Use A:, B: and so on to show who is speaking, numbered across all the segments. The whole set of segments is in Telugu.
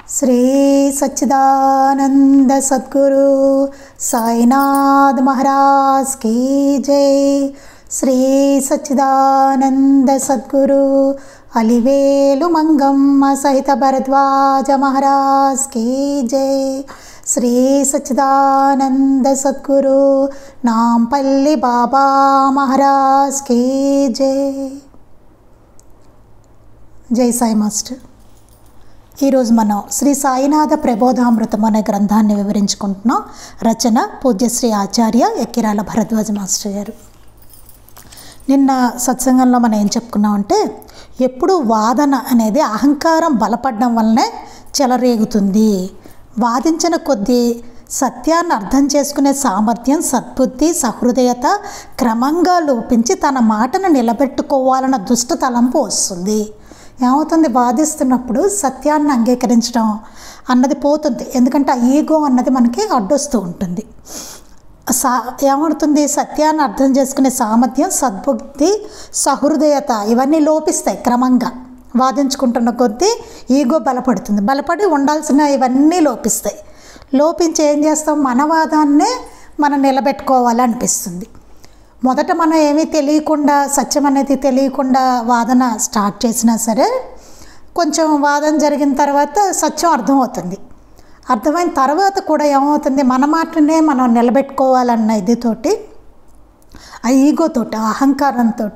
A: श्री सच्चिदानंद सद्गुरु साईनाथ महाराज की जय। श्री सच्चिदानंद सद्गुरु अलिवेलु मंगम्म सहित भरद्वाज महाराज की जय। श्री सच्चिदानंद सद्गुरु नामपल्ली बाबा महाराज की जय। जय साई मास्टर। ఈరోజు మనం శ్రీ సాయినాథ ప్రబోధామృతం అనే గ్రంథాన్ని వివరించుకుంటున్నాం. రచన పూజ్యశ్రీ ఆచార్య ఎక్కిరాల భరద్వాజ మాస్టర్ గారు. నిన్న సత్సంగంలో మనం ఏం చెప్పుకున్నామంటే, ఎప్పుడు వాదన అనేది అహంకారం బలపడడం వల్లనే చెలరేగుతుంది. వాదించిన కొద్దీ సత్యాన్ని అర్థం చేసుకునే సామర్థ్యం, సద్బుద్ధి, సహృదయత క్రమంగా లోపించి తన మాటను నిలబెట్టుకోవాలన్న దుష్ట తలంపు వస్తుంది. ఏమవుతుంది, వాదిస్తున్నప్పుడు సత్యాన్ని అంగీకరించడం అన్నది పోతుంది. ఎందుకంటే ఆ ఈగో అన్నది మనకి అడ్డొస్తూ ఉంటుంది. ఏమవుతుంది, సత్యాన్ని అర్థం చేసుకునే సామర్థ్యం, సద్బుద్ధి, సహృదయత ఇవన్నీ లోపిస్తాయి. క్రమంగా వాదించుకుంటున్న కొద్దీ ఈగో బలపడుతుంది. బలపడి ఉండాల్సిన ఇవన్నీ లోపిస్తాయి. లోపించి ఏం చేస్తాం, మన వాదాన్నే మనం నిలబెట్టుకోవాలనిపిస్తుంది. మొదట మనం ఏమీ తెలియకుండా, సత్యం అనేది తెలియకుండా వాదన స్టార్ట్ చేసినా సరే, కొంచెం వాదన జరిగిన తర్వాత సత్యం అర్థమవుతుంది. అర్థమైన తర్వాత కూడా ఏమవుతుంది, మన మాటనే మనం నిలబెట్టుకోవాలన్న ఇదితోటి, ఆ ఈగోతోటి, ఆ అహంకారంతో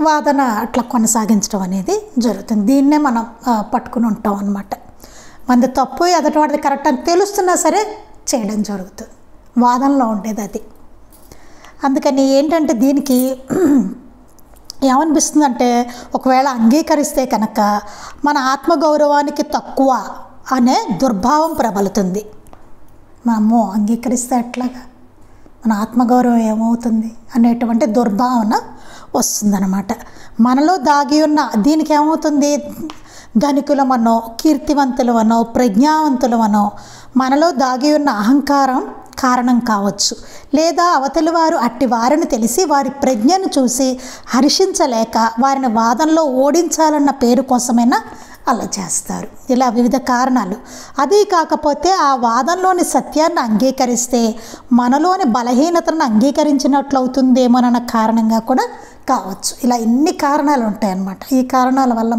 A: వాదన అట్లా కొనసాగించడం అనేది జరుగుతుంది. దీన్నే మనం పట్టుకుని ఉంటాం అన్నమాట. మనది తప్పు, ఎదుటివాడిది కరెక్ట్ అని తెలుస్తున్నా సరే చేయడం జరుగుతుంది. వాదనలో ఉండేది అది. అందుకని ఏంటంటే, దీనికి ఏమనిపిస్తుందంటే, ఒకవేళ అంగీకరిస్తే కనుక మన ఆత్మగౌరవానికి తక్కువ అనే దుర్భావం ప్రబలుతుంది. మనము అంగీకరిస్తే ఎట్లాగా మన ఆత్మగౌరవం ఏమవుతుంది అనేటువంటి దుర్భావన వస్తుందన్నమాట. మనలో దాగి ఉన్న దీనికి ఏమవుతుంది, ధనికులమనో, కీర్తివంతులమనో, ప్రజ్ఞావంతులమనో మనలో దాగి ఉన్న అహంకారం కారణం కావచ్చు. లేదా అవతలి వారు అట్టి వారిని తెలిసి వారి ప్రజ్ఞను చూసి హర్షించలేక వారిని వాదనలో ఓడించాలన్న పేరు కోసమైనా అలా చేస్తారు. ఇలా వివిధ కారణాలు. అది కాకపోతే ఆ వాదనలోని సత్యాన్ని అంగీకరిస్తే మనలోని బలహీనతను అంగీకరించినట్లు అవుతుందేమోనన్న కారణంగా కూడా కావచ్చు. ఇలా ఎన్ని కారణాలు ఉంటాయన్నమాట. ఈ కారణాల వల్ల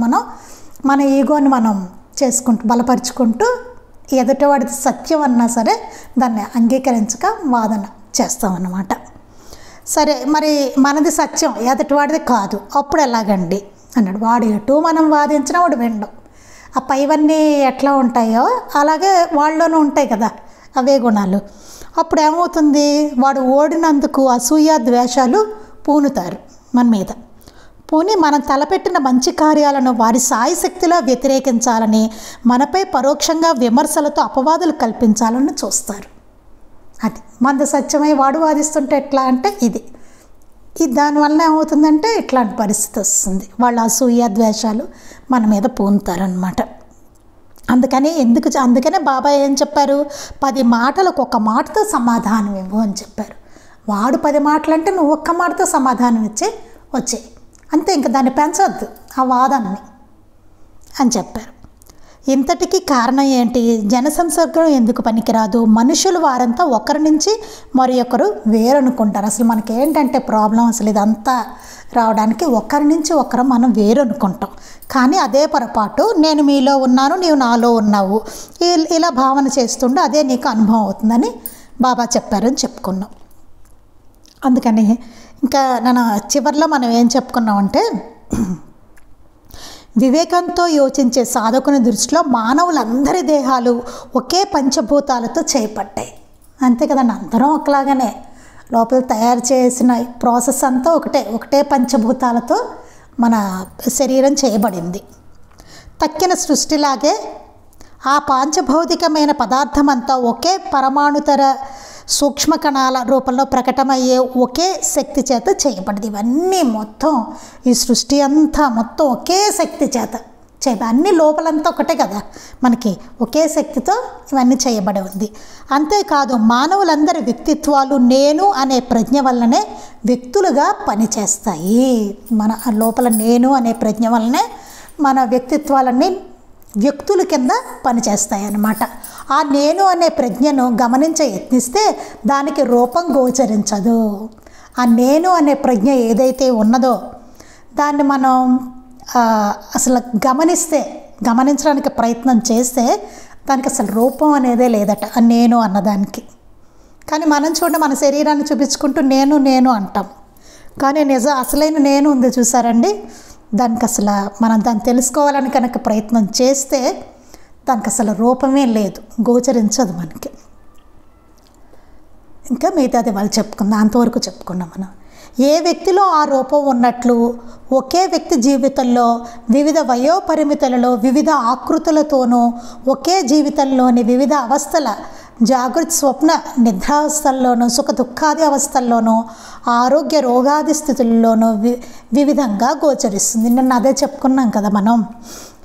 A: మన ఈగోని మనం చేసుకుంటూ బలపరుచుకుంటూ ఎదుటివాడిది సత్యం అన్నా సరే దాన్ని అంగీకరించక వాదన చేస్తామన్నమాట. సరే, మరి మనది సత్యం, ఎదుటివాడిది కాదు, అప్పుడు ఎలాగండి అన్నాడు. వాడు ఎటు మనం వాదించినా వాడు వినడం. ఆ పైవన్నీ ఎట్లా ఉంటాయో అలాగే వాళ్ళలోనూ ఉంటాయి కదా అవే గుణాలు. అప్పుడు ఏమవుతుంది, వాడు ఓడినందుకు అసూయ, ద్వేషాలు పూనుతారు మన మీద. పోనీ మనం తలపెట్టిన మంచి కార్యాలను వారి సాయశక్తిలో వ్యతిరేకించాలని, మనపై పరోక్షంగా విమర్శలతో అపవాదులు కల్పించాలని చూస్తారు. అది మంద సత్యమై వాడు వాదిస్తుంటే ఎట్లా అంటే ఇది దానివల్ల ఏమవుతుందంటే ఇట్లాంటి పరిస్థితి వస్తుంది. వాళ్ళ అసూయ, ద్వేషాలు మన మీద పూనుతారనమాట. అందుకనే బాబా ఏం చెప్పారు, 10 మాటలకు ఒక మాటతో సమాధానం ఇవ్వు అని చెప్పారు. వాడు 10 మాటలు అంటే నువ్వు ఒక్క మాటతో సమాధానం వచ్చాయి అంతే, ఇంకా దాన్ని పెంచొద్దు ఆ వాదాన్ని అని చెప్పారు. ఇంతటికీ కారణం ఏంటి, జనసంసర్గం ఎందుకు పనికిరాదు, మనుషులు వారంతా ఒకరి నుంచి మరి ఒకరు వేరనుకుంటారు. అసలు మనకి ఏంటంటే ప్రాబ్లం, అసలు ఇదంతా రావడానికి ఒకరి నుంచి ఒకరు మనం వేరనుకుంటాం. కానీ అదే పొరపాటు, నేను మీలో ఉన్నాను, నీవు నాలో ఉన్నావు, ఇలా భావన చేస్తుంటే అదే నీకు అనుభవం అవుతుందని బాబా చెప్పారని చెప్పుకున్నాం. అందుకని ఇంకా చివరిలో మనం ఏం చెప్పుకున్నామంటే, వివేకంతో యోచించే సాధకుని దృష్టిలో మానవులందరి దేహాలు ఒకే పంచభూతాలతో చేపట్టాయి. అంతే కదండి, అందరం ఒకలాగానే లోపల తయారు చేసిన ప్రాసెస్ అంతా ఒకటే పంచభూతాలతో మన శరీరం చేయబడింది. తక్కిన సృష్టిలాగే ఆ పాంచభౌతికమైన పదార్థం అంతా ఒకే పరమాణుతర సూక్ష్మ కణాల రూపంలో ప్రకటమయ్యే ఒకే శక్తి చేత చేయబడింది. ఇవన్నీ మొత్తం ఈ సృష్టి అంతా మొత్తం ఒకే శక్తి చేత అన్ని లోపలంతా ఒకటే కదా, మనకి ఒకే శక్తితో ఇవన్నీ చేయబడి ఉంది. అంతేకాదు మానవులందరి వ్యక్తిత్వాలు నేను అనే ప్రజ్ఞ వల్లనే వ్యక్తులుగా పనిచేస్తాయి. మన లోపల నేను అనే ప్రజ్ఞ వల్లనే మన వ్యక్తిత్వాలన్నీ వ్యక్తుల కింద పనిచేస్తాయి అన్నమాట. ఆ నేను అనే ప్రజ్ఞను గమనించే యత్నిస్తే దానికి రూపం గోచరించదు. ఆ నేను అనే ప్రజ్ఞ ఏదైతే ఉన్నదో దాన్ని మనం అసలు గమనించడానికి ప్రయత్నం చేస్తే దానికి అసలు రూపం అనేదే లేదట ఆ నేను అన్నదానికి. కానీ మనం చూడండి, మన శరీరాన్ని చూపించుకుంటూ నేను నేను అంటాం, కానీ అసలైన నేను ఉంది చూసారండి, దానికి అసలు మనం దాన్ని తెలుసుకోవాలని కనుక ప్రయత్నం చేస్తే దానికి అసలు రూపమే లేదు, గోచరించదు మనకి. ఇంకా మిగతాది వాళ్ళు చెప్పుకుందాం, అంతవరకు చెప్పుకున్నాం మనం. ఏ వ్యక్తిలో ఆ రూపం ఉన్నట్లు ఒకే వ్యక్తి జీవితంలో వివిధ వయోపరిమితులలో వివిధ ఆకృతులతోనూ ఒకే జీవితంలోని వివిధ అవస్థల జాగృతి స్వప్న నిద్రావస్థల్లోనూ సుఖ దుఃఖాది అవస్థల్లోనూ ఆరోగ్య రోగాది స్థితుల్లోనూ వివిధంగా గోచరిస్తుంది. నిన్న అదే చెప్పుకున్నాం కదా, మనం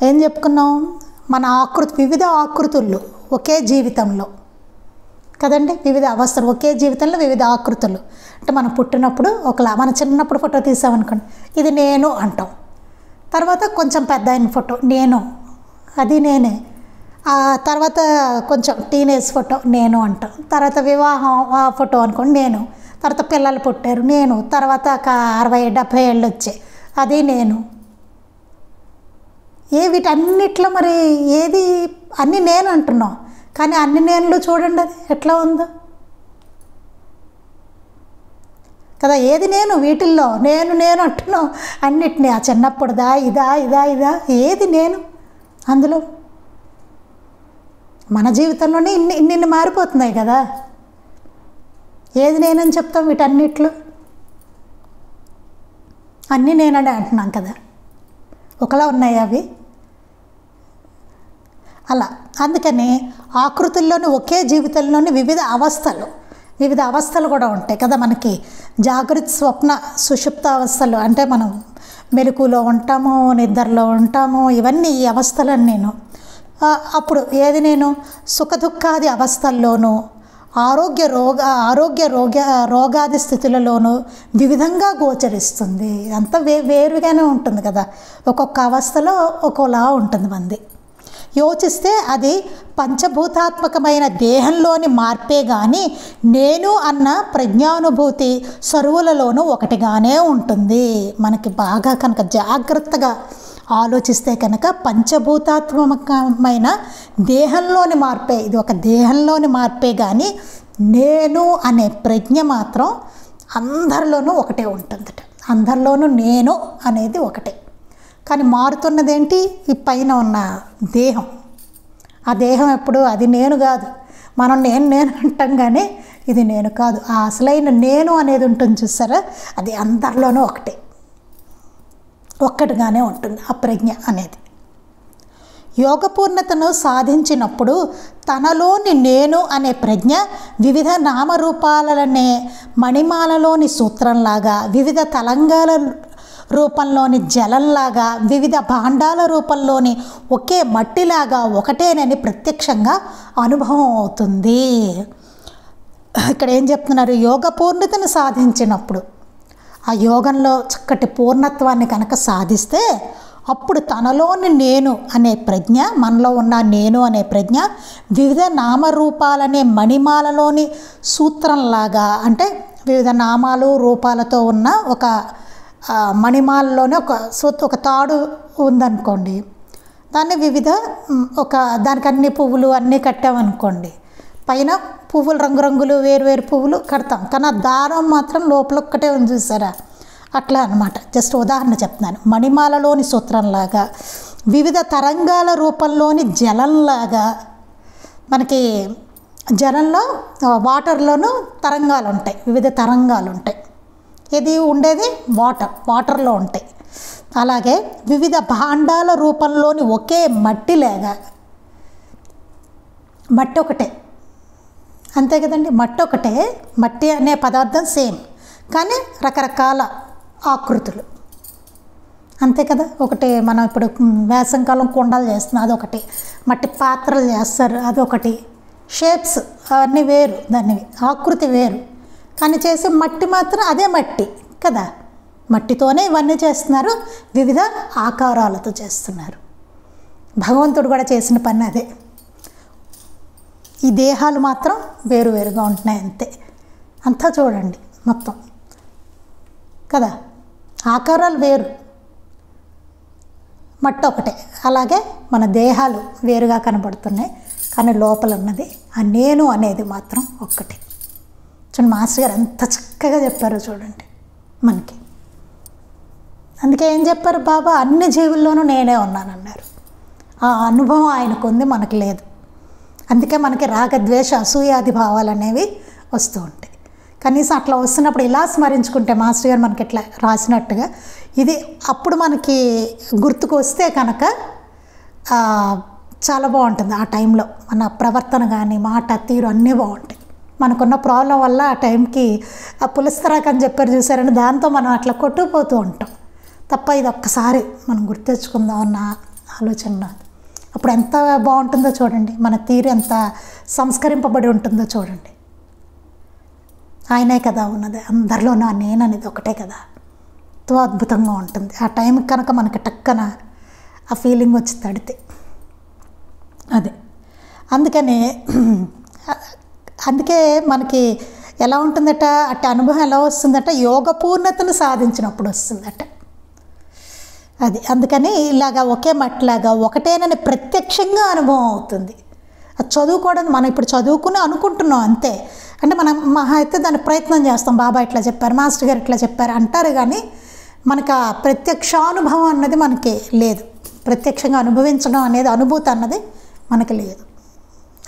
A: ఏం చెప్పుకున్నాం, మన వివిధ ఆకృతులు ఒకే జీవితంలో కదండి, వివిధ అవస్థలు ఒకే జీవితంలో వివిధ ఆకృతులు. అంటే మనం పుట్టినప్పుడు మన చిన్నప్పుడు ఫోటో తీసామనుకోండి, ఇది నేను అంటాం. తర్వాత కొంచెం పెద్ద అయిన ఫోటో నేను, అది నేనే. తర్వాత కొంచెం టీనేజ్ ఫోటో నేను అంటాం. తర్వాత వివాహం ఫోటో అనుకోండి నేను. తర్వాత పిల్లలు పుట్టారు నేను. తర్వాత 60-70 ఏళ్ళు వచ్చాయి, అది నేను. వీటన్నిట్లో మరి ఏది అన్నీ నేను అంటున్నాం, కానీ అన్ని నేనులు చూడండి అది ఎట్లా ఉందో కదా. ఏది నేను వీటిల్లో నేను నేను అంటున్నాం అన్నిటినీ, ఆ చిన్నప్పుడుదా ఇదా ఏది నేను అందులో. మన జీవితంలోనే ఇన్ని మారిపోతున్నాయి కదా, ఏది నేనని చెప్తాం వీటన్నిట్లో, అన్నీ నేనని అంటున్నాం కదా, ఒకలా ఉన్నాయి అవి. అలా అందుకని ఆకృతుల్లోని ఒకే జీవితంలోని వివిధ అవస్థలు కూడా ఉంటాయి కదా మనకి. జాగృతి స్వప్న సుషుప్త అవస్థలు అంటే మనం మెలకులో ఉంటాము, నిద్రలో ఉంటాము, ఇవన్నీ ఈ అవస్థలన్నీ నేను. అప్పుడు ఏది నేను సుఖ దుఃఖాది అవస్థల్లోనూ ఆరోగ్య రోగాది స్థితులలోనూ వివిధంగా గోచరిస్తుంది. అంతా వేరుగానే ఉంటుంది కదా, ఒక్కొక్క అవస్థలో ఒక్కోలా ఉంటుంది మంది. యోచిస్తే అది పంచభూతాత్మకమైన దేహంలోని మార్పే కానీ నేను అన్న ప్రజ్ఞానుభూతి సర్వులలోనూ ఒకటిగానే ఉంటుంది. మనకి బాగా కనుక జాగ్రత్తగా ఆలోచిస్తే కనుక పంచభూతాత్మకమైన దేహంలోని మార్పే, ఇది ఒక దేహంలోని మార్పే కానీ నేను అనే ప్రజ్ఞ మాత్రం అందరిలోనూ ఒకటే ఉంటుందట. అందరిలోనూ నేను అనేది ఒకటే, కానీ మారుతున్నది ఏంటి, ఈ పైన ఉన్న దేహం. ఆ దేహం ఎప్పుడు అది నేను కాదు, మనం నేను అంటాం కానీ ఇది నేను కాదు. ఆ అసలైన నేను అనేది ఉంటుంది చూసారా, అది అందరిలోనూ ఒక్కటిగానే ఉంటుంది ఆ ప్రజ్ఞ అనేది. యోగపూర్ణతను సాధించినప్పుడు తనలోని నేను అనే ప్రజ్ఞ వివిధ నామరూపాలనే మణిమాలలోని సూత్రంలాగా, వివిధ తలంగాల రూపంలోని జలంలాగా, వివిధ భాండాల రూపంలోని ఒకే మట్టిలాగా ఒకటేనని ప్రత్యక్షంగా అనుభవం అవుతుంది. ఇక్కడ ఏం చెప్తున్నారు, యోగ పూర్ణతను సాధించినప్పుడు, ఆ యోగంలో చక్కటి పూర్ణత్వాన్ని కనుక సాధిస్తే అప్పుడు తనలోని నేను అనే ప్రజ్ఞ, మనలో ఉన్న నేను అనే ప్రజ్ఞ వివిధ నామరూపాలనే మణిమాలలోని సూత్రంలాగా, అంటే వివిధ నామాలు రూపాలతో ఉన్న ఒక మణిమాలలోనే ఒక తాడు ఉందనుకోండి, దాన్ని దానికి అన్ని పువ్వులు అన్నీ కట్టామనుకోండి, పైన పువ్వులు రంగురంగులు వేరు పువ్వులు కడతాం, కానీ ఆ దారం మాత్రం లోపల ఒక్కటే ఉంది చూసారా, అట్లా అన్నమాట. జస్ట్ ఉదాహరణ చెప్తున్నాను. మణిమాలలోని సూత్రంలాగా, వివిధ తరంగాల రూపంలోని జలంలాగా, మనకి జలంలో వాటర్లోనూ తరంగాలు ఉంటాయి, వివిధ తరంగాలు ఉంటాయి. ఇది ఉండేది వాటర్లో ఉంటాయి. అలాగే వివిధ భాండాల రూపంలోని ఒకే మట్టిలాగా, మట్టి ఒకటే అంతే కదండి, మట్టి ఒకటే, మట్టి అనే పదార్థం సేమ్ కానీ రకరకాల ఆకృతులు అంతే కదా. ఒకటి మనం ఇప్పుడు వేసవికాలం కుండలు చేస్తున్నాం అదొకటి, మట్టి పాత్రలు చేస్తారు అదొకటి, షేప్స్ అవన్నీ వేరు, దాన్ని ఆకృతి వేరు, కానీ చేసే మట్టి మాత్రం అదే మట్టి కదా. మట్టితోనే ఇవన్నీ చేస్తున్నారు, వివిధ ఆకారాలతో చేస్తున్నారు. భగవంతుడు కూడా చేసిన పని అదే. ఈ దేహాలు మాత్రం వేరువేరుగా ఉంటున్నాయి అంతే. అంతా చూడండి మొత్తం కదా, ఆకారాలు వేరు, మట్టి ఒకటే. అలాగే మన దేహాలు వేరుగా కనబడుతున్నాయి, కానీ లోపల ఉన్నది ఆ నేను అనేది మాత్రం ఒక్కటే. చూడండి మాస్టర్ గారు ఎంత చక్కగా చెప్పారో చూడండి మనకి. అందుకే ఏం చెప్పారు బాబా, అన్ని జీవుల్లోనూ నేనే ఉన్నానన్నారు. ఆ అనుభవం ఆయనకు ఉంది, మనకు లేదు. అందుకే మనకి రాగద్వేష అసూయాది భావాలు అనేవి వస్తూ ఉంటాయి. కనీసం అట్లా వస్తున్నప్పుడు ఇలా స్మరించుకుంటే మాస్టర్ గారు మనకి ఇట్లా రాసినట్టుగా ఇది అప్పుడు మనకి గుర్తుకు వస్తే కనుక చాలా బాగుంటుంది. ఆ టైంలో మన ప్రవర్తన కానీ మాట తీరు అన్నీ బాగుంటాయి. మనకున్న ప్రాబ్లం వల్ల ఆ టైంకి ఆ పులిస్తరాక్ అని చెప్పారు చూసారని, దాంతో మనం అట్లా కొట్టుకుపోతూ ఉంటాం తప్ప ఇది ఒక్కసారి మనం గుర్తెచ్చుకుందాం అన్న ఆలోచన నాది. అప్పుడు ఎంత బాగుంటుందో చూడండి, మన తీరు ఎంత సంస్కరింపబడి ఉంటుందో చూడండి. ఆయనే కదా ఉన్నది, అందరిలోనూ ఆ నేను అనేది ఒకటే కదా, ఎంతో అద్భుతంగా ఉంటుంది. ఆ టైంకి కనుక మనకి టక్కన ఆ ఫీలింగ్ వచ్చి తడితే అదే. అందుకే మనకి ఎలా ఉంటుందట, అట్టి అనుభవం ఎలా వస్తుందట, యోగ పూర్ణతను సాధించినప్పుడు వస్తుందట అది. అందుకని ఇలాగా ఒకే మట్టిలాగా ఒకటేనని ప్రత్యక్షంగా అనుభవం అవుతుంది. అది చదువుకోవడం మనం ఇప్పుడు చదువుకుని అనుకుంటున్నాం అంతే. అంటే మనం మహా అయితే దాన్ని ప్రయత్నం చేస్తాం, బాబా ఇట్లా చెప్పారు, మాస్టర్ గారు ఇట్లా చెప్పారు అంటారు, కానీ మనకు ఆ ప్రత్యక్షానుభవం అన్నది మనకి లేదు. ప్రత్యక్షంగా అనుభవించడం అనేది, అనుభూతి అన్నది మనకి లేదు.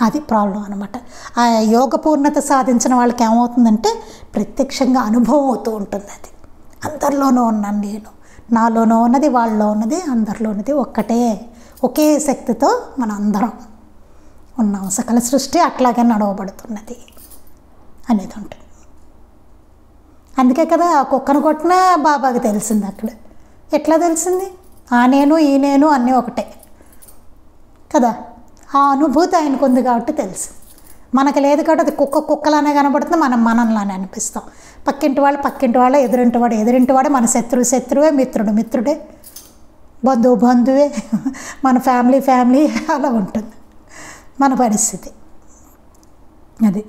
A: అది ప్రాబ్లం అనమాట. ఆ యోగ పూర్ణత సాధించిన వాళ్ళకి ఏమవుతుందంటే ప్రత్యక్షంగా అనుభవం అవుతూ ఉంటుంది. అది అందరిలోనూ ఉన్నాను నేను, నాలోనూ ఉన్నది, వాళ్ళలో ఉన్నది, అందరిలో ఉన్నది ఒక్కటే, ఒకే శక్తితో మన అందరం ఉన్నాం. సకల సృష్టి అట్లాగే నడవబడుతున్నది అనేది ఉంటుంది. అందుకే కదా ఆ కుక్కను కొట్టినా బాబాకి తెలిసింది. అక్కడ ఎట్లా తెలిసింది, ఆ నేను ఈ నేను అన్నీ ఒకటే కదా. ఆ అనుభూతి ఆయనకు ఉంది కాబట్టి తెలుసు. మనకు లేదు కాబట్టి అది కుక్కలానే కనబడుతుంది, మనం మనలానే అనిపిస్తాం. పక్కింటి వాళ్ళు, ఎదురింటి వాడే, మన శత్రువే, మిత్రుడే, బంధువే, మన ఫ్యామిలీ అలా ఉంటుంది మన పరిస్థితి అది.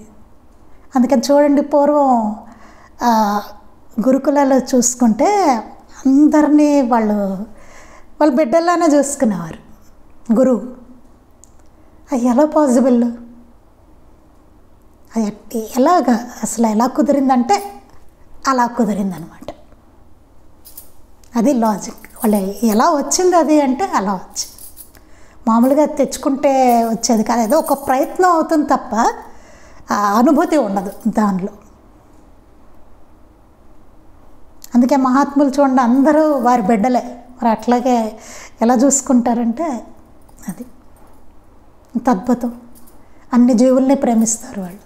A: అందుకని చూడండి, పూర్వం గురుకులాల్లో చూసుకుంటే అందరినీ వాళ్ళు బిడ్డల్లానే చూసుకునేవారు గురువు. అది ఎలా పాసిబుల్, అది ఎలాగా అసలు ఎలా కుదిరిందంటే అలా కుదిరిందనమాట. అది లాజిక్. వాళ్ళు ఎలా వచ్చింది అది అంటే అలా వచ్చింది. మామూలుగా తెచ్చుకుంటే వచ్చేది కాదు, ఏదో ఒక ప్రయత్నం అవుతుంది తప్ప అనుభూతి ఉండదు దానిలో. అందుకే మహాత్ములు చూడండి అందరూ వారి బిడ్డలే, మరి అట్లాగే ఎలా చూసుకుంటారంటే అది అంత అద్భుతం. అన్ని జీవుల్ని ప్రేమిస్తారు వాళ్ళు.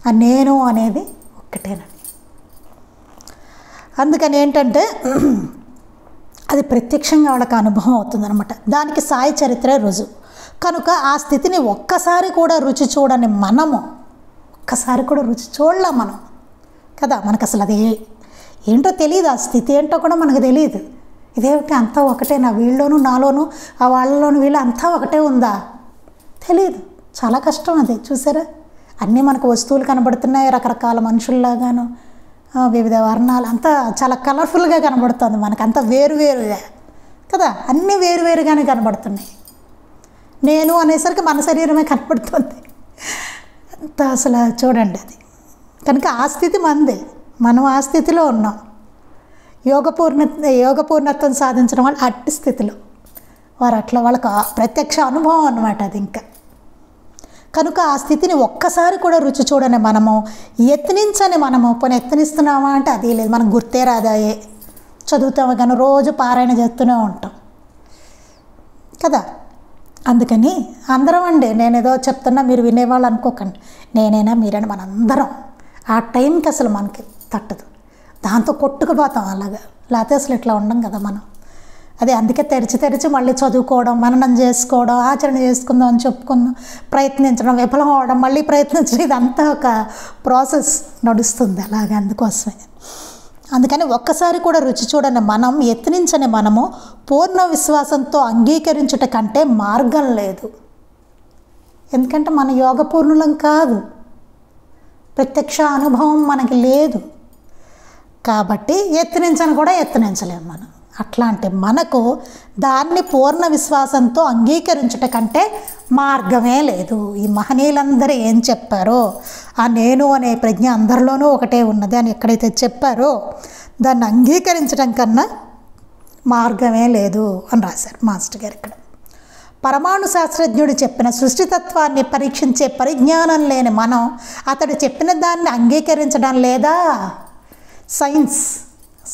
A: ఆ నేను అనేది ఒక్కటేనండి. అందుకని ఏంటంటే అది ప్రత్యక్షంగా వాళ్ళకి అనుభవం అవుతుందన్నమాట. దానికి సాయి చరిత్రే రుజువు. కనుక ఆ స్థితిని ఒక్కసారి కూడా రుచి చూడని మనము, ఒక్కసారి కూడా రుచి చూడలేం మనం కదా. మనకు అసలు అది ఏంటో తెలియదు, ఆ స్థితి ఏంటో కూడా మనకు తెలియదు. ఇదేమిటి అంతా ఒకటే, నా వీళ్ళలోనూ నాలోనూ ఆ వాళ్ళలోనూ వీళ్ళు అంతా ఒకటే ఉందా తెలియదు. చాలా కష్టం అది. చూసారా, అన్నీ మనకు వస్తువులు కనబడుతున్నాయి, రకరకాల మనుషుల్లాగాను, వివిధ వర్ణాలు, అంతా చాలా కలర్ఫుల్గా కనబడుతుంది మనకు, అంతా వేరువేరుగా కదా, అన్నీ వేరువేరుగానే కనబడుతున్నాయి. నేను అనేసరికి మన శరీరమే కనబడుతుంది అంత. అసలు చూడండి అది. కనుక ఆ స్థితి మందే, మనం ఆ స్థితిలో ఉన్నాం. యోగ పూర్ణత్వం సాధించిన వాళ్ళు అట్టి స్థితిలో వారు అట్లా, వాళ్ళకి ప్రత్యక్ష అనుభవం అన్నమాట అది. ఇంకా కనుక ఆ స్థితిని ఒక్కసారి కూడా రుచి చూడని మనము, యత్నించని మనము, పోనీ యత్నిస్తున్నామా అంటే అది లేదు, మనకు గుర్తే రాదాయే, చదువుతాము కానీ రోజు పారాయణ చేస్తూనే ఉంటాం కదా. అందుకని అందరం అండి, నేనేదో చెప్తున్నా మీరు వినేవాళ్ళు అనుకోకండి, నేనైనా మీరైనా మనందరం ఆ టైంకి అసలు మనకి తట్టదు, దాంతో కొట్టుకుపోతాం అలాగా. లేకపోతే అసలు ఇట్లా ఉండం కదా మనం. అదే అందుకే తెరిచి మళ్ళీ చదువుకోవడం, మననం చేసుకోవడం, ఆచరణ చేసుకుందాం అని చెప్పుకుందాం, ప్రయత్నించడం, విఫలం అవడం, మళ్ళీ ప్రయత్నించడం, ఇదంతా ఒక ప్రాసెస్ నడుస్తుంది అలాగే. అందుకోసమే అందుకని ఒక్కసారి కూడా రుచి చూడని మనం, యత్నించని మనము పూర్ణ విశ్వాసంతో అంగీకరించుట కంటే మార్గం లేదు. ఎందుకంటే మన యోగపూర్ణులం కాదు, ప్రత్యక్ష అనుభవం మనకి లేదు కాబట్టి యత్నించని కూడా యత్నించలేము మనం. అట్లాంటి మనకు దాన్ని పూర్ణ విశ్వాసంతో అంగీకరించుట కంటే మార్గమే లేదు. ఈ మహనీయులందరూ ఏం చెప్పారో, ఆ నేను అనే ప్రజ్ఞ అందరిలోనూ ఒకటే ఉన్నది అని ఎక్కడైతే చెప్పారో దాన్ని అంగీకరించడం కన్నా మార్గమే లేదు అని రాశారు మాస్టర్ గారు ఇక్కడ. పరమాణు శాస్త్రజ్ఞుడు చెప్పిన సృష్టితత్వాన్ని పరీక్షించే పరిజ్ఞానం లేని మనం అతడు చెప్పిన దాన్ని అంగీకరించడం లేదా?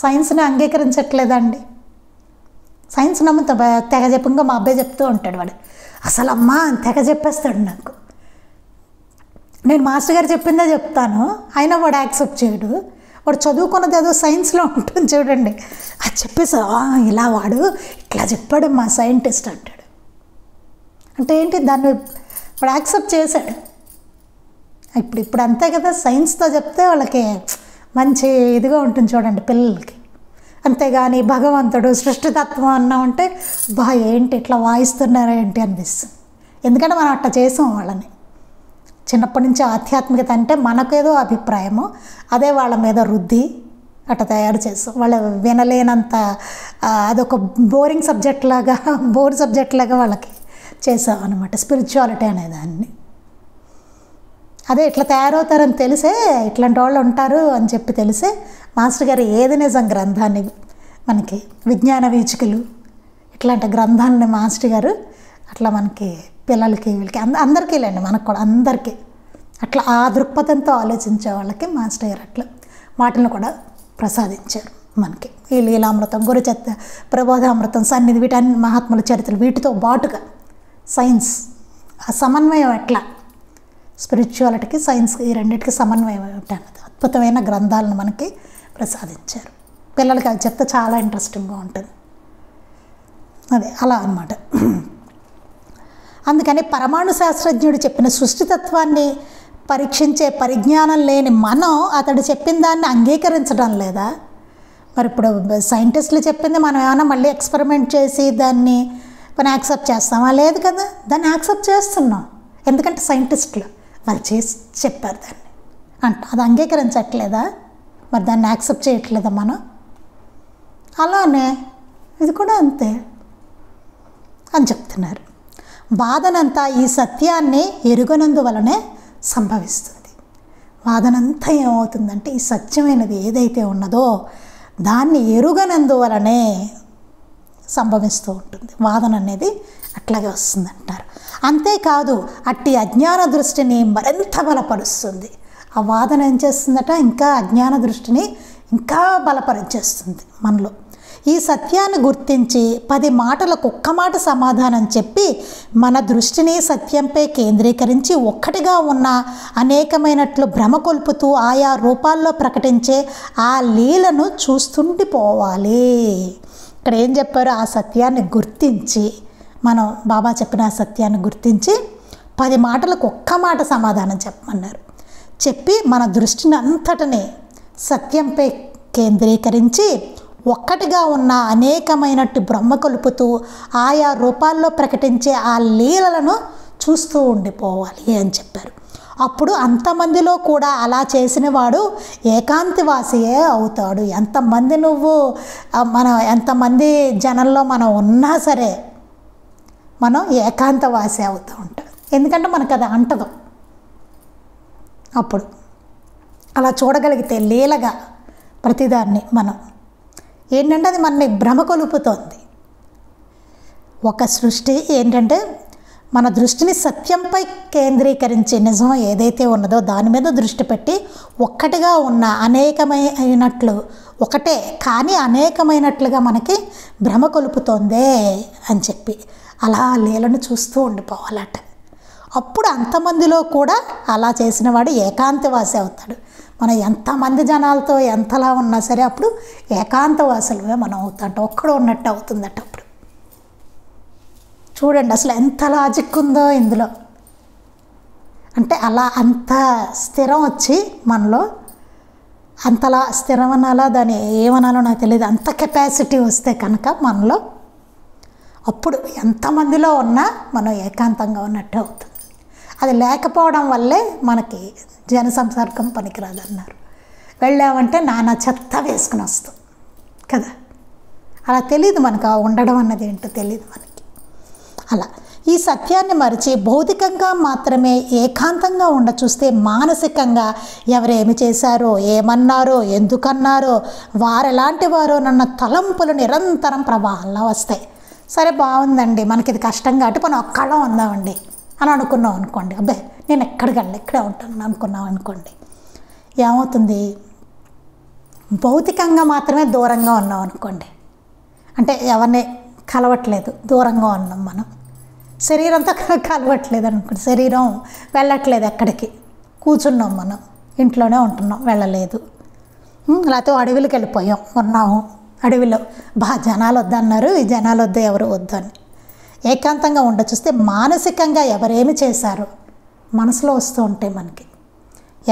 A: సైన్స్ని అంగీకరించట్లేదండి. సైన్స్ నమ్ముతా తెగ చెప్పంగా మా అబ్బాయి చెప్తూ ఉంటాడు. వాడు అసలు అమ్మా అని తెగ చెప్పేస్తాడు నాకు. నేను మాస్టర్ గారు చెప్పిందే చెప్తాను, అయినా వాడు యాక్సెప్ట్ చేయడు. వాడు చదువుకున్నది ఏదో సైన్స్లో ఉంటుంది చూడండి, అది చెప్పేసి ఇలా వాడు ఇట్లా చెప్పాడు మా సైంటిస్ట్ అంటాడు. అంటే ఏంటి, దాన్ని వాడు యాక్సెప్ట్ చేశాడు. ఇప్పుడు అంతే కదా, సైన్స్తో చెప్తే వాళ్ళకి మంచి ఇదిగా ఉంటుంది చూడండి పిల్లలకి. అంతేగాని భగవంతుడు సృష్టితత్వం అన్నామంటే ఏంటి ఇట్లా వాయిస్తున్నారేంటి అనిపిస్తుంది. ఎందుకంటే మనం అట్లా చేసాం వాళ్ళని చిన్నప్పటి నుంచి. ఆధ్యాత్మికత అంటే మనకేదో అభిప్రాయము, అదే వాళ్ళ మీద రుద్ది అట్లా తయారు చేస్తాం. వాళ్ళు వినలేనంత అదొక బోరింగ్ సబ్జెక్ట్ లాగా, బోర్ సబ్జెక్ట్ లాగా వాళ్ళకి చేసాం అనమాట స్పిరిచువాలిటీ అనేదాన్ని. అదే ఇట్లా తయారవుతారని తెలిసే, ఇట్లాంటి వాళ్ళు ఉంటారు అని చెప్పి తెలిసే మాస్టర్ గారు ఏది నిజం గ్రంథాన్ని మనకి విజ్ఞాన వీచికలు ఇట్లాంటి గ్రంథాలని మాస్టర్ గారు అట్లా మనకి పిల్లలకి వీళ్ళకి అందరికీ లేండి, మనకు కూడా అందరికీ అట్లా ఆ దృక్పథంతో ఆలోచించే వాళ్ళకి మాస్టర్ గారు అట్లా వాటిని కూడా ప్రసాదించారు మనకి. ఈ లీలామృతం, గురుచరిత్ర, ప్రబోధామృతం, సన్నిధి, వీటన్ని మహాత్ముల చరిత్రలు, వీటితో బాటుగా సైన్స్ ఆ సమన్వయం ఎట్లా స్పిరిచువాలిటీకి సైన్స్కి ఈ రెండింటికి సమన్వయం ఏమిటన్నది అద్భుతమైన గ్రంథాలను మనకి ప్రసాదించారు. పిల్లలకి అది చెప్తే చాలా ఇంట్రెస్టింగ్గా ఉంటుంది. అదే అలా అన్నమాట. అందుకని పరమాణు శాస్త్రజ్ఞుడు చెప్పిన సృష్టితత్వాన్ని పరీక్షించే పరిజ్ఞానం లేని మనం అతడు చెప్పిన దాన్ని అంగీకరించడం లేదా? మరి ఇప్పుడు సైంటిస్టులు చెప్పింది మనం ఏమైనా మళ్ళీ ఎక్స్పెరిమెంట్ చేసి దాన్ని మనం యాక్సెప్ట్ చేస్తామా? లేదు కదా, దాన్ని యాక్సెప్ట్ చేస్తున్నాం. ఎందుకంటే సైంటిస్టులు వాళ్ళు చేసి చెప్పారు దాన్ని అది అంగీకరించట్లేదా? మరి దాన్ని యాక్సెప్ట్ చేయట్లేదా మనం? అలానే ఇది కూడా అంతే అని చెప్తున్నారు. వాదనంతా ఈ సత్యాన్ని ఎరుగనందువలనే సంభవిస్తుంది. వాదనంతా ఏమవుతుందంటే ఈ సత్యమైనది ఏదైతే ఉన్నదో దాన్ని ఎరుగనందువలనే సంభవిస్తూ ఉంటుంది. వాదన అనేది అట్లాగే వస్తుందంటారు. అంతేకాదు అట్టి అజ్ఞాన దృష్టిని మరింత బలపరుస్తుంది. ఆ వాదన ఏం చేస్తుందట, ఇంకా అజ్ఞాన దృష్టిని ఇంకా బలపరిచేస్తుంది మనలో. ఈ సత్యాన్ని గుర్తించి 10 మాటలకు ఒక్క మాట సమాధానం చెప్పి మన దృష్టిని సత్యంపై కేంద్రీకరించి ఒక్కటిగా ఉన్న అనేకమైనట్లు భ్రమ కొల్పుతూ ఆయా రూపాల్లో ప్రకటించే ఆ లీలను చూస్తుండిపోవాలి. ఇక్కడ ఏం చెప్పారో ఆ సత్యాన్ని గుర్తించి, మనం బాబా చెప్పిన ఆ సత్యాన్ని గుర్తించి 10 మాటలకు ఒక్క మాట సమాధానం చెప్పమన్నారు. చెప్పి మన దృష్టిని అంతటిని సత్యంపై కేంద్రీకరించి ఒక్కటిగా ఉన్న అనేకమైనట్టు బ్రహ్మ కొలుపుతూ ఆయా రూపాల్లో ప్రకటించే ఆ లీలలను చూస్తూ ఉండిపోవాలి అని చెప్పారు. అప్పుడు అంతమందిలో కూడా అలా చేసిన వాడు ఏకాంతివాసియే అవుతాడు. ఎంతమంది ఎంతమంది జనంలో మనం ఉన్నా సరే మనం ఏకాంతవాసి అవుతూ ఉంటాం. ఎందుకంటే మనకు అది అంటదు. అప్పుడు అలా చూడగలిగితే లీలగా ప్రతిదాన్ని మనం ఏంటంటే అది మనని భ్రమ కొలుపుతోంది. ఒక సృష్టి ఏంటంటే మన దృష్టిని సత్యంపై కేంద్రీకరించి నిజం ఏదైతే ఉన్నదో దాని మీద దృష్టి పెట్టి ఒక్కటిగా ఉన్న అనేకమైనట్లు, ఒకటే కానీ అనేకమైనట్లుగా మనకి భ్రమ కొలుపుతోందే అని చెప్పి అలా లీలను చూస్తూ ఉండిపోవాలట. అప్పుడు అంతమందిలో కూడా అలా చేసిన వాడు ఏకాంతవాసి అవుతాడు. మనం ఎంతమంది జనాలతో ఎంతలా ఉన్నా సరే అప్పుడు ఏకాంతవాసులుగా మనం అవుతాం. ఒక్కడు ఉన్నట్టు అవుతుందట. అప్పుడు చూడండి అసలు ఎంత లాజిక్ ఉందో ఇందులో. అంటే అలా అంత స్థిరం వచ్చి మనలో అంతలా స్థిరమనాలా దాన్ని ఏమనాలో నాకు తెలియదు, అంత కెపాసిటీ వస్తే కనుక మనలో అప్పుడు ఎంతమందిలో ఉన్నా మనం ఏకాంతంగా ఉన్నట్టు అవుతుంది. అది లేకపోవడం వల్లే మనకి జన సంసర్గం పనికిరాదన్నారు. వెళ్ళామంటే నానా చెత్త వేసుకుని వస్తాం కదా, అలా తెలియదు మనకు, ఆ ఉండడం అన్నది ఏంటో తెలియదు మనకి. అలా ఈ సత్యాన్ని మరిచి భౌతికంగా మాత్రమే ఏకాంతంగా ఉండ చూస్తే మానసికంగా ఎవరేమి చేశారో, ఏమన్నారో, ఎందుకన్నారో, వారెలాంటి వారో నన్న తలంపులు నిరంతరం ప్రవాహంలో వస్తాయి. సరే బాగుందండి, మనకి ఇది కష్టం కాబట్టి మనం ఒక్కళ్ళం ఉందామండి అని అనుకున్నాం అనుకోండి, అబ్బాయి నేను ఎక్కడికి వెళ్ళి ఇక్కడే ఉంటాను అనుకున్నాం అనుకోండి, ఏమవుతుంది? భౌతికంగా మాత్రమే దూరంగా ఉన్నాం అనుకోండి, అంటే ఎవరిని కలవట్లేదు, దూరంగా ఉన్నాం మనం. శరీరంతో కలవట్లేదు అనుకోండి, శరీరం వెళ్ళట్లేదు ఎక్కడికి, కూర్చున్నాం మనం, ఇంట్లోనే ఉంటున్నాం, వెళ్ళలేదు. లేకపోతే అడవిలోకి వెళ్ళిపోయాం, ఉన్నాము అడవిలో, జనాలు వద్దన్నారు, ఈ జనాలు వద్దు, ఎవరు వద్దు అని ఏకాంతంగా ఉండ చూస్తే మానసికంగా ఎవరేమి చేశారో మనసులో వస్తూ ఉంటాయి మనకి.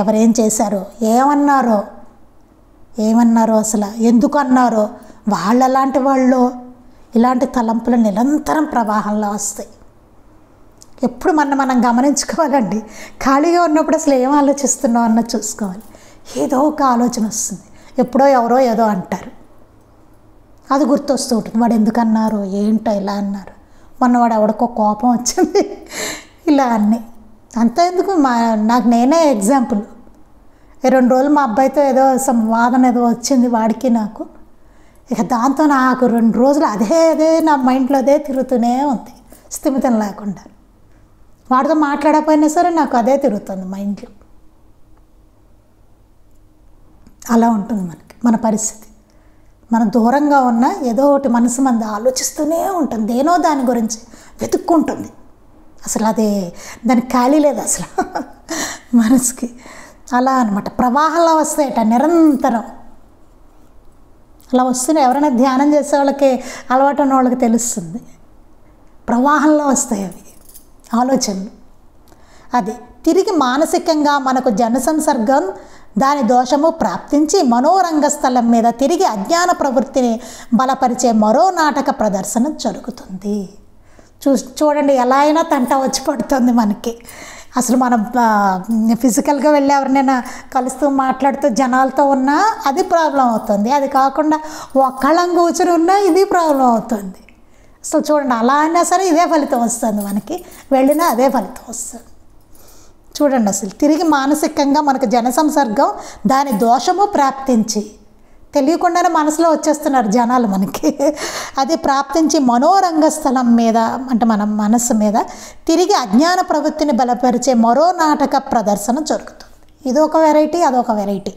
A: ఎవరేం చేశారో, ఏమన్నారో అసలు ఎందుకు అన్నారో, వాళ్ళలాంటి వాళ్ళు ఇలాంటి తలంపులు నిరంతరం ప్రవాహంలో వస్తాయి. ఎప్పుడు మనం గమనించుకోవాలండి. ఖాళీగా ఉన్నప్పుడు అసలు ఏం ఆలోచిస్తున్నావు అన్నది చూసుకోవాలి. ఏదో ఒక ఆలోచన వస్తుంది, ఎప్పుడో ఎవరో ఏదో అంటారు, అది గుర్తొస్తూ ఉంటుంది. వాడు ఎందుకన్నారు, ఏంటో ఇలా అన్నారు, మొన్నవాడు ఎవడికో కోపం వచ్చింది, ఇలా అన్నీ. అంత ఎందుకు, నాకు నేనే ఎగ్జాంపుల్. 2 రోజులు మా అబ్బాయితో ఏదో వాదన ఏదో వచ్చింది వాడికి నాకు. ఇక దాంతో నాకు 2 రోజులు అదే నా మైండ్లో అదే తిరుగుతూనే ఉంది, స్థిమితం లేకుండా. వాడితో మాట్లాడకపోయినా సరే నాకు అదే తిరుగుతుంది మైండ్లో. అలా ఉంటుంది మన పరిస్థితి. మనం దూరంగా ఉన్న ఏదో ఒకటి మనసు మంది ఆలోచిస్తూనే ఉంటుంది, దేనో దాని గురించి వెతుక్కుంటుంది. అసలు దానికి ఖాళీ లేదు అసలు మనసుకి. అలా అనమాట, ప్రవాహంలో వస్తాయట నిరంతరం. అలా వస్తున్నాయి. ఎవరైనా ధ్యానం చేసే వాళ్ళకి, అలవాటు ఉన్న వాళ్ళకి తెలుస్తుంది. ప్రవాహంలో వస్తాయి అవి ఆలోచనలు. అది తిరిగి మానసికంగా మనకు జన సంసర్గం దాని దోషము ప్రాప్తించి మనోరంగస్థలం మీద తిరిగి అజ్ఞాన ప్రవృత్తిని బలపరిచే మరో నాటక ప్రదర్శన జరుగుతుంది. చూడండి, ఎలా అయినా తంట వచ్చి పడుతుంది మనకి. అసలు మనం ఫిజికల్గా వెళ్ళి ఎవరినైనా కలుస్తూ మాట్లాడుతూ జనాలతో ఉన్నా అది ప్రాబ్లం అవుతుంది. అది కాకుండా ఒక్కళ్ళం కూర్చుని ఉన్నా ఇది ప్రాబ్లం అవుతుంది. అసలు చూడండి, అలా అయినా సరే ఇదే ఫలితం వస్తుంది మనకి, వెళ్ళినా అదే ఫలితం వస్తుంది. చూడండి, అసలు తిరిగి మానసికంగా మనకు జన సంసర్గం దాని దోషము ప్రాప్తించి, తెలియకుండానే మనసులో వచ్చేస్తున్నారు జనాలు మనకి. అది ప్రాప్తించి మనోరంగస్థలం మీద, అంటే మన మనస్సు మీద తిరిగి అజ్ఞాన ప్రవృత్తిని బలపరిచే మరో నాటక ప్రదర్శన జరుగుతుంది. ఇదొక వెరైటీ, అదొక వెరైటీ.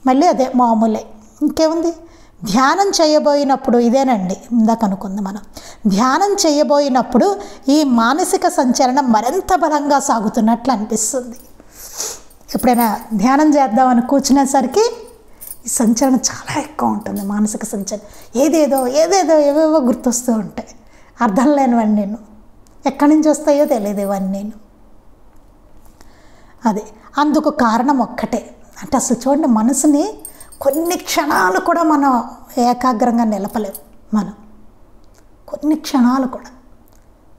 A: మళ్ళీ అదే మామూలే, ఇంకేముంది. ధ్యానం చేయబోయినప్పుడు ఇదేనండి, ఇందాక అనుకుంది మనం. ధ్యానం చేయబోయినప్పుడు ఈ మానసిక సంచలనం మరింత బలంగా సాగుతున్నట్లు అనిపిస్తుంది. ఎప్పుడైనా ధ్యానం చేద్దామని కూర్చునేసరికి ఈ సంచలనం చాలా ఎక్కువ ఉంటుంది, మానసిక సంచలనం. ఏదేదో ఏవేవో గుర్తొస్తూ ఉంటాయి, అర్థం లేనివన్నీ నేను, ఎక్కడి నుంచి వస్తాయో తెలియదు ఇవన్నీ నేను. అది అందుకు కారణం ఒక్కటే. అంటే అసలు చూడండి, మనసుని కొన్ని క్షణాలు కూడా మనం ఏకాగ్రంగా నిలపలేము. మనం కొన్ని క్షణాలు కూడా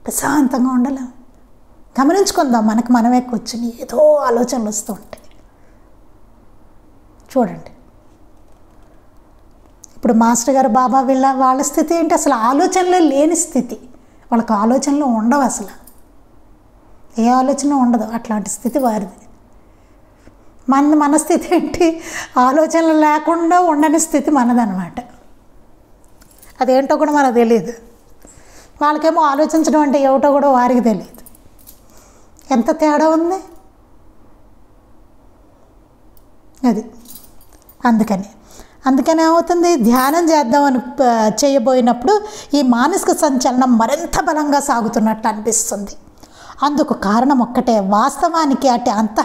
A: ప్రశాంతంగా ఉండలేము. గమనించుకుందాం, మనకు మనమే కూర్చుని ఏదో ఆలోచనలు వస్తూ ఉంటాయి. చూడండి, ఇప్పుడు మాస్టర్ గారు, బాబా వాళ్ళ స్థితి ఏంటి? అసలు ఆలోచనలే లేని స్థితి. వాళ్ళకి ఆలోచనలు ఉండవు, అసలు ఏ ఆలోచన ఉండదు. అట్లాంటి స్థితి వారిది. మన స్థితి ఏంటి? ఆలోచనలు లేకుండా ఉండని స్థితి మనదనమాట. అదేంటో కూడా మనకు తెలియదు. వాళ్ళకేమో ఆలోచించడం అంటే ఏమిటో కూడా వారికి తెలియదు. ఎంత తేడా ఉంది అది. అందుకని ఏమవుతుంది, ధ్యానం చేద్దామని చేయబోయినప్పుడు ఈ మానసిక సంచలనం మరింత బలంగా సాగుతున్నట్టు అనిపిస్తుంది. అందుకు కారణం ఒక్కటే. వాస్తవానికి అంత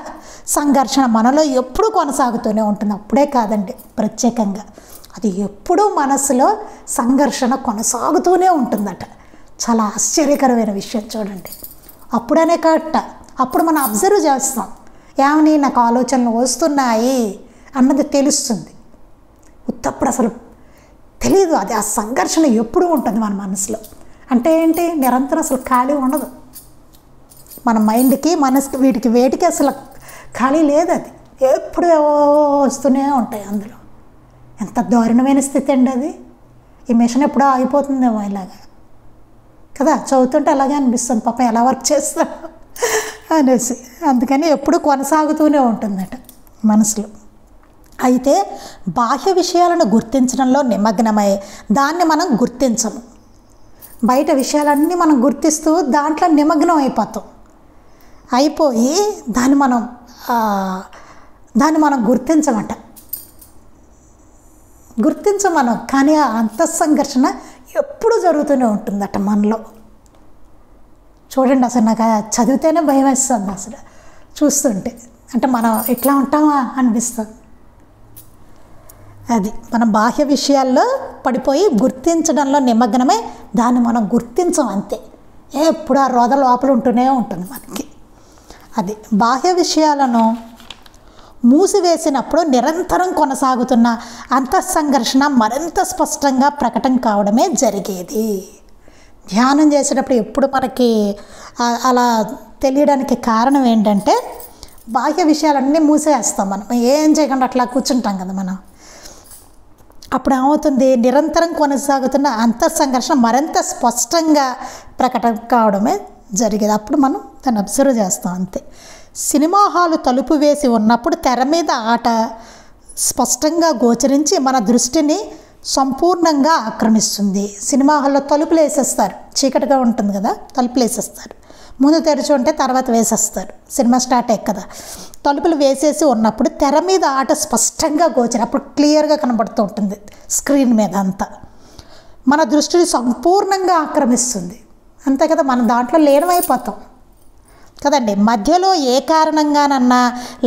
A: సంఘర్షణ మనలో ఎప్పుడూ కొనసాగుతూనే ఉంటుంది. అప్పుడే కాదండి, ప్రత్యేకంగా అది ఎప్పుడూ మనసులో సంఘర్షణ కొనసాగుతూనే ఉంటుందట. చాలా ఆశ్చర్యకరమైన విషయం చూడండి. అప్పుడనే కట్ట, అప్పుడు మనం అబ్జర్వ్ చేస్తాం, ఏమని నాకు ఆలోచనలు వస్తున్నాయి అన్నది తెలుస్తుంది. ఉత్తప్పుడు అసలు తెలియదు. అది ఆ సంఘర్షణ ఎప్పుడూ ఉంటుంది మన మనసులో. అంటే ఏంటి, నిరంతరం అసలు ఖాళీ ఉండదు మన మైండ్కి, మనసుకి, వేటికి అసలు ఖాళీ లేదు. అది ఎప్పుడు వస్తూనే ఉంటాయి అందులో. ఎంత దారుణమైన స్థితి అండి అది. ఈ మిషన్ ఎప్పుడో ఆగిపోతుందేమో ఇలాగా కదా, చదువుతుంటే అలాగే అనిపిస్తుంది, పాపం ఎలా వర్క్ చేస్తాను అనేసి. అందుకని ఎప్పుడు కొనసాగుతూనే ఉంటుందట మనసులో. అయితే బాహ్య విషయాలను గుర్తించడంలో నిమగ్నమై దాన్ని మనం గుర్తించము. బయట విషయాలన్నీ మనం గుర్తిస్తూ దాంట్లో నిమగ్నం అయిపోయి దాన్ని మనం గుర్తించమనం. కానీ ఆ అంతఃసంఘర్షణ ఎప్పుడు జరుగుతూనే ఉంటుందట మనలో. చూడండి, అసలు నాకు చదివితేనే భయం వేస్తుంది అసలు చూస్తుంటే. అంటే మనం ఎట్లా ఉంటామా అనిపిస్తుంది. అది మనం బాహ్య విషయాల్లో పడిపోయి గుర్తించడంలో నిమగ్నమై దాన్ని మనం గుర్తించం అంతే. ఎప్పుడు ఆ రోద లోపల ఉంటూనే ఉంటుంది మనకి. అది బాహ్య విషయాలను మూసివేసినప్పుడు నిరంతరం కొనసాగుతున్న అంతఃసంఘర్షణ మరింత స్పష్టంగా ప్రకటన కావడమే జరిగేది. ధ్యానం చేసేటప్పుడు ఎప్పుడు మనకి అలా తెలియడానికి కారణం ఏంటంటే, బాహ్య విషయాలన్నీ మూసేస్తాం. మనం ఏం చేయకుండా అట్లా కూర్చుంటాం కదా మనం. అప్పుడు ఏమవుతుంది, నిరంతరం కొనసాగుతున్న అంతఃసంఘర్షణ మరింత స్పష్టంగా ప్రకటన కావడమే జరిగేది. అప్పుడు మనం దాన్ని అబ్జర్వ్ చేస్తాం అంతే. సినిమా హాలు తలుపు వేసి ఉన్నప్పుడు తెర మీద ఆట స్పష్టంగా గోచరించి మన దృష్టిని సంపూర్ణంగా ఆక్రమిస్తుంది. సినిమా హాల్లో తలుపులు వేసేస్తారు, చీకటిగా ఉంటుంది కదా, తలుపులు వేసేస్తారు. ముందు తెరిచి ఉంటే తర్వాత వేసేస్తారు, సినిమా స్టార్ట్ అయ్యి కదా. తలుపులు వేసేసి ఉన్నప్పుడు తెర మీద ఆట స్పష్టంగా గోచరి, అప్పుడు క్లియర్గా కనబడుతూ ఉంటుంది స్క్రీన్ మీద అంతా. మన దృష్టిని సంపూర్ణంగా ఆక్రమిస్తుంది అంతే కదా, మనం దాంట్లో లీనమైపోతాం కదండి. మధ్యలో ఏ కారణంగానన్నా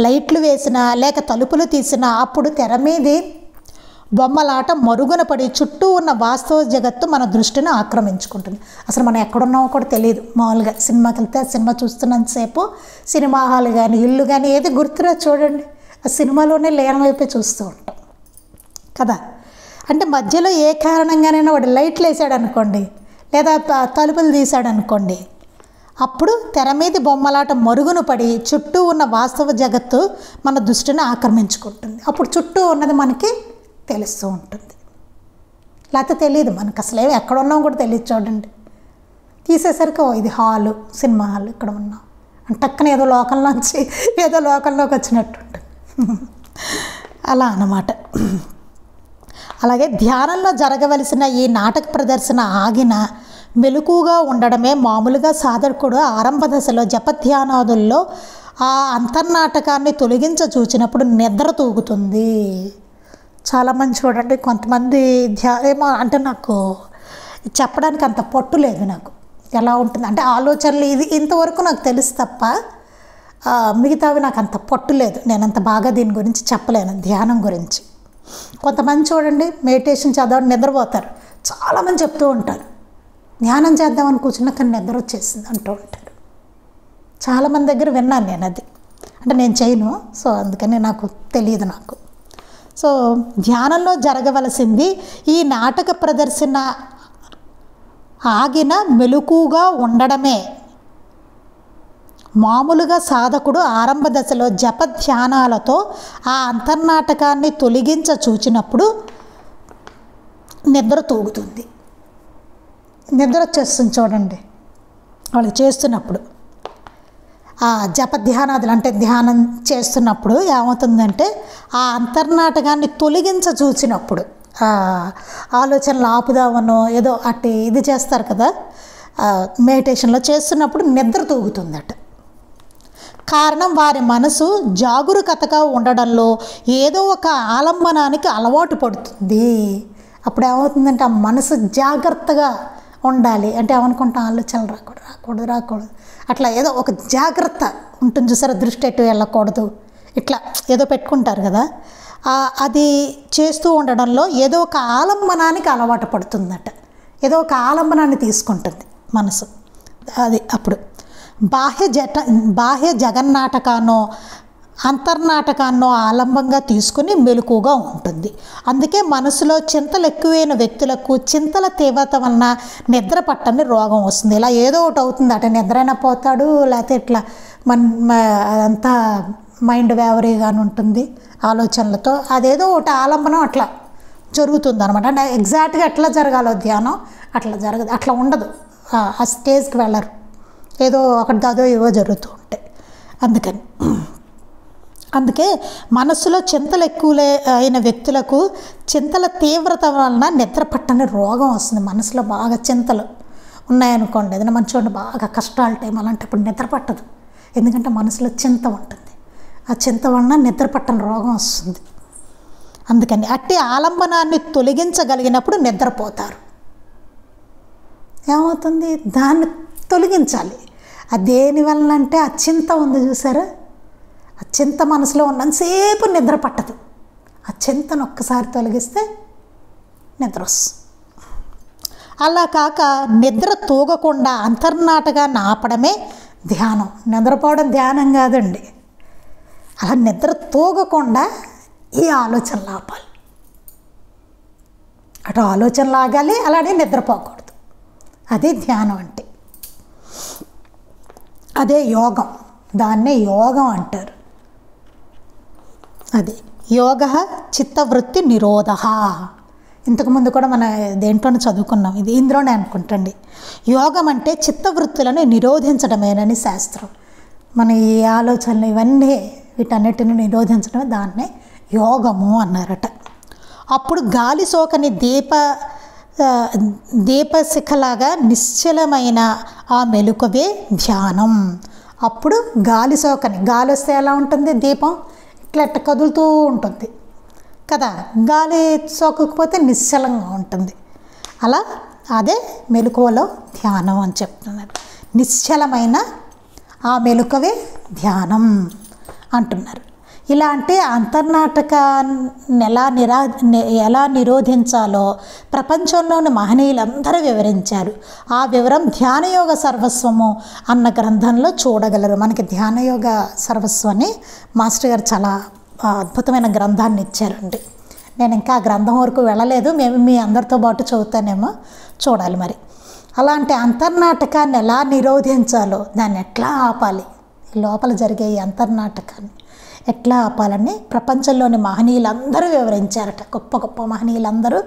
A: లైట్లు వేసినా లేక తలుపులు తీసినా అప్పుడు తెర మీది బొమ్మలాట మరుగున పడి చుట్టూ ఉన్న వాస్తవ జగత్తు మన దృష్టిని ఆక్రమించుకుంటుంది. అసలు మనం ఎక్కడున్నామో కూడా తెలియదు. మామూలుగా సినిమాకి వెళ్తే సినిమా చూస్తున్నంతసేపు సినిమా హాల్ కానీ ఇల్లు కానీ ఏది గుర్తురా చూడండి, ఆ సినిమాలోనే లీనమైపోయి చూస్తూ ఉంటాం కదా. అంటే మధ్యలో ఏ కారణంగానైనా వాడు లైట్లు వేసాడు అనుకోండి, లేదా తలుపులు తీసాడు అనుకోండి, అప్పుడు తెర మీద బొమ్మలాట మరుగున పడి చుట్టూ ఉన్న వాస్తవ జగత్తు మన దృష్టిని ఆక్రమించుకుంటుంది. అప్పుడు చుట్టూ ఉన్నది మనకి తెలుస్తూ ఉంటుంది. లేకపోతే తెలియదు మనకు, అసలు ఏమి ఎక్కడ ఉన్నాం కూడా తెలియదు. చూడండి, తీసేసరికి ఇది హాలు, సినిమా హాల్ ఇక్కడ ఉన్నాం అంటే టక్కన ఏదో లోకంలోకి వచ్చినట్టు ఉంటుంది. అలా అన్నమాట. అలాగే ధ్యానంలో జరగవలసిన ఈ నాటక ప్రదర్శన ఆగిన మెలకుగా ఉండడమే మామూలుగా సాధకుడు ఆరంభ దశలో జపధ్యానాదుల్లో ఆ అంతర్నాటకాన్ని తొలగించ చూచినప్పుడు నిద్ర తూగుతుంది. చాలామంది చూడండి, కొంతమంది ఏమో అంటే నాకు చెప్పడానికి అంత పట్టు లేదు నాకు ఎలా ఉంటుంది అంటే ఆలోచనలు ఇది ఇంతవరకు నాకు తెలుసు తప్ప మిగతావి నాకు అంత పట్టు లేదు. నేను అంత బాగా దీని గురించి చెప్పలేను, ధ్యానం గురించి. కొంతమంది చూడండి మెడిటేషన్ చదవడం నిద్రపోతారు. చాలామంది చెప్తూ ఉంటారు ధ్యానం చేద్దామని కూర్చున్నా కానీ నిద్ర వచ్చేసింది అంటూ ఉంటారు. చాలామంది దగ్గర విన్నాను నేను అది. అంటే నేను చేయను, సో అందుకని నాకు తెలియదు నాకు. సో ధ్యానంలో జరగవలసింది ఈ నాటక ప్రదర్శన ఆగిన మెలకుగా ఉండడమే. మామూలుగా సాధకుడు ఆరంభ దశలో జప ధ్యానాలతో ఆ అంతర్నాటకాన్ని తొలగించ చూచినప్పుడు నిద్ర తూగుతుంది. నిద్ర వచ్చేస్తుంది చూడండి వాళ్ళు చేస్తున్నప్పుడు. ఆ జపధ్యానాదులు అంటే ధ్యానం చేస్తున్నప్పుడు ఏమవుతుందంటే ఆ అంతర్నాటకాన్ని తొలగించ చూసినప్పుడు ఆలోచనలు ఆపుదామనో ఏదో అట్టి ఇది చేస్తారు కదా మెడిటేషన్లో చేస్తున్నప్పుడు నిద్ర తూగుతుందట. కారణం వారి మనసు జాగరూకతగా ఉండడంలో ఏదో ఒక ఆలంబనానికి అలవాటు పడుతుంది. అప్పుడు ఏమవుతుందంటే ఆ మనసు జాగ్రత్తగా ఉండాలి అంటే ఏమనుకుంటాం, ఆలోచనలు రాకూడదు అట్లా ఏదో ఒక జాగ్రత్త ఉంటుంది చూసారా, దృష్టి ఎటు వెళ్ళకూడదు ఇట్లా ఏదో పెట్టుకుంటారు కదా, అది చేస్తూ ఉండడంలో ఏదో ఒక ఆలంబనానికి అలవాటు పడుతుందట. ఏదో ఒక ఆలంబనాన్ని తీసుకుంటుంది మనసు. అది అప్పుడు బాహ్య జగన్నాటకానో అంతర్నాటకాన్నో ఆలంబంగా తీసుకుని మెలకుగా ఉంటుంది. అందుకే మనసులో చింతలు ఎక్కువైన వ్యక్తులకు చింతల తీవ్రత వలన నిద్ర పట్టని రోగం వస్తుంది. ఇలా ఏదో ఒకటి అవుతుంది, అట నిద్రైనా పోతాడు, లేకపోతే ఇట్లా అదంతా మైండ్ వేవరీగానే ఉంటుంది ఆలోచనలతో. అదేదో ఒకటి ఆలంబనం అట్లా జరుగుతుంది అనమాట. అంటే ఎగ్జాక్ట్గా ఎట్లా జరగాలో ధ్యానం అట్లా జరగదు, అట్లా ఉండదు. ఆ స్టేజ్కి వెళ్ళరు, ఏదో ఒకటి దాదో ఏవో జరుగుతూ ఉంటాయి. అందుకే మనసులో చింతలు ఎక్కువ అయిన వ్యక్తులకు చింతల తీవ్రత వలన నిద్ర పట్టని రోగం వస్తుంది. మనసులో బాగా చింతలు ఉన్నాయనుకోండి, ఏదైనా మంచిగా బాగా కష్టాల టైం అలాంటప్పుడు నిద్ర పట్టదు. ఎందుకంటే మనసులో చింత ఉంటుంది. ఆ చింత వలన నిద్ర పట్టని రోగం వస్తుంది. అందుకని అట్టి ఆలంబనాన్ని తొలగించగలిగినప్పుడు నిద్రపోతారు. ఏమవుతుంది, దాన్ని తొలగించాలి. అది దేనివల్ల అంటే ఆ చింత ఉంది చూసారా, ఆ చింత మనసులో ఉన్నంతసేపు నిద్ర పట్టదు. ఆ చింతను ఒక్కసారి తొలగిస్తే నిద్ర వస్తుంది. అలా కాక నిద్ర తూగకుండా అంతర్నాటకాన్ని ఆపడమే ధ్యానం. నిద్రపోవడం ధ్యానం కాదండి. అలా నిద్ర తూగకుండా ఈ ఆలోచనలు ఆపాలి. అటు ఆలోచనలు ఆగాలి, అలానే నిద్రపోకూడదు. అదే ధ్యానం అంటే. అదే యోగం, దాన్నే యోగం అంటారు. అది యోగ చిత్తవృత్తి నిరోధ. ఇంతకుముందు కూడా మన దేంట్లోనే చదువుకున్నాం, ఇది ఇందులోనే అనుకుంటండి. యోగం అంటే చిత్తవృత్తులను నిరోధించడమేనని శాస్త్రం. మన ఈ ఆలోచనలు ఇవన్నీ వీటన్నిటిని నిరోధించడమే దాన్నే యోగము అన్నారట. అప్పుడు గాలి సోకని దీపశిఖలాగా నిశ్చలమైన ఆ మెలకువే ధ్యానం. అప్పుడు గాలి సోకని, గాలి వస్తే ఎలా ఉంటుంది, దీపం ఇట్లా కదులుతూ ఉంటుంది కదా, గాలి సోకకపోతే నిశ్చలంగా ఉంటుంది. అలా అదే మెలకువలో ధ్యానం అని చెప్తున్నారు. నిశ్చలమైన ఆ మెలకువే ధ్యానం అంటున్నారు. ఇలాంటి అంతర్నాటకాన్ని ఎలా నిరోధించాలో ప్రపంచంలోని మహనీయులందరూ వివరించారు. ఆ వివరం ధ్యానయోగ సర్వస్వము అన్న గ్రంథంలో చూడగలరు. మనకి ధ్యానయోగ సర్వస్వాన్ని మాస్టర్ గారు చాలా అద్భుతమైన గ్రంథాన్ని ఇచ్చారండి. నేను ఇంకా ఆ గ్రంథం వరకు వెళ్ళలేదు, మేము మీ అందరితో పాటు చదువుతానేమో, చూడాలి మరి. అలాంటి అంతర్నాటకాన్ని ఎలా నిరోధించాలో, దాన్ని ఎట్లా ఆపాలి, లోపల జరిగే ఈ అంతర్నాటకాన్ని ఎట్లా ఆపాలని ప్రపంచంలోని మహనీయులందరూ వివరించారట. గొప్ప గొప్ప మహనీయులందరూ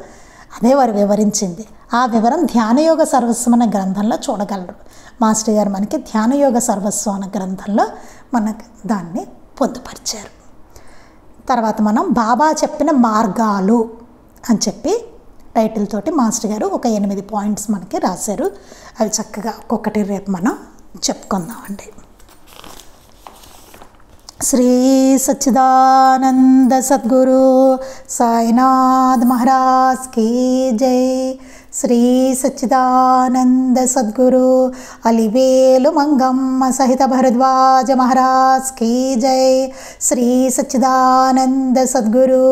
A: అదే వారు వివరించింది. ఆ వివరం ధ్యానయోగ సర్వస్వం అనే గ్రంథంలో చూడగలరు. మాస్టర్ గారు మనకి ధ్యానయోగ సర్వస్వం అనే గ్రంథంలో మనకు దాన్ని పొందుపరిచారు. తర్వాత మనం బాబా చెప్పిన మార్గాలు అని చెప్పి టైటిల్ తోటి మాస్టర్ గారు ఒక 8 పాయింట్స్ మనకి రాశారు. అవి చక్కగా ఒక్కొక్కటి రేపు మనం చెప్పుకుందామండి. శ్రీ సచ్చిదానంద సద్గురు సాయినాథ్ మహారాజ్ కీ జై. శ్రీ సచ్చిదానంద సద్గురు అలివేలు మంగమ్మ సహిత భరద్వాజ మహారాజ్ కీ జై. శ్రీ సచ్చిదానంద సద్గురు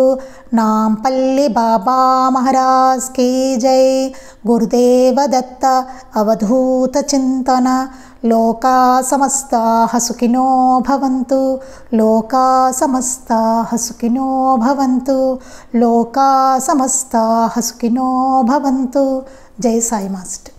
A: నాంపల్లి బాబా మహారాజ్ కీ జై. గురుదేవ దత్త అవధూత చింతన. లోకా సమస్తాః సుఖినో భవంతు. లోకా సమస్తాః సుఖినో భవంతు. లోకా సమస్తాః సుఖినో భవంతు. జై సాయి మాస్టర్.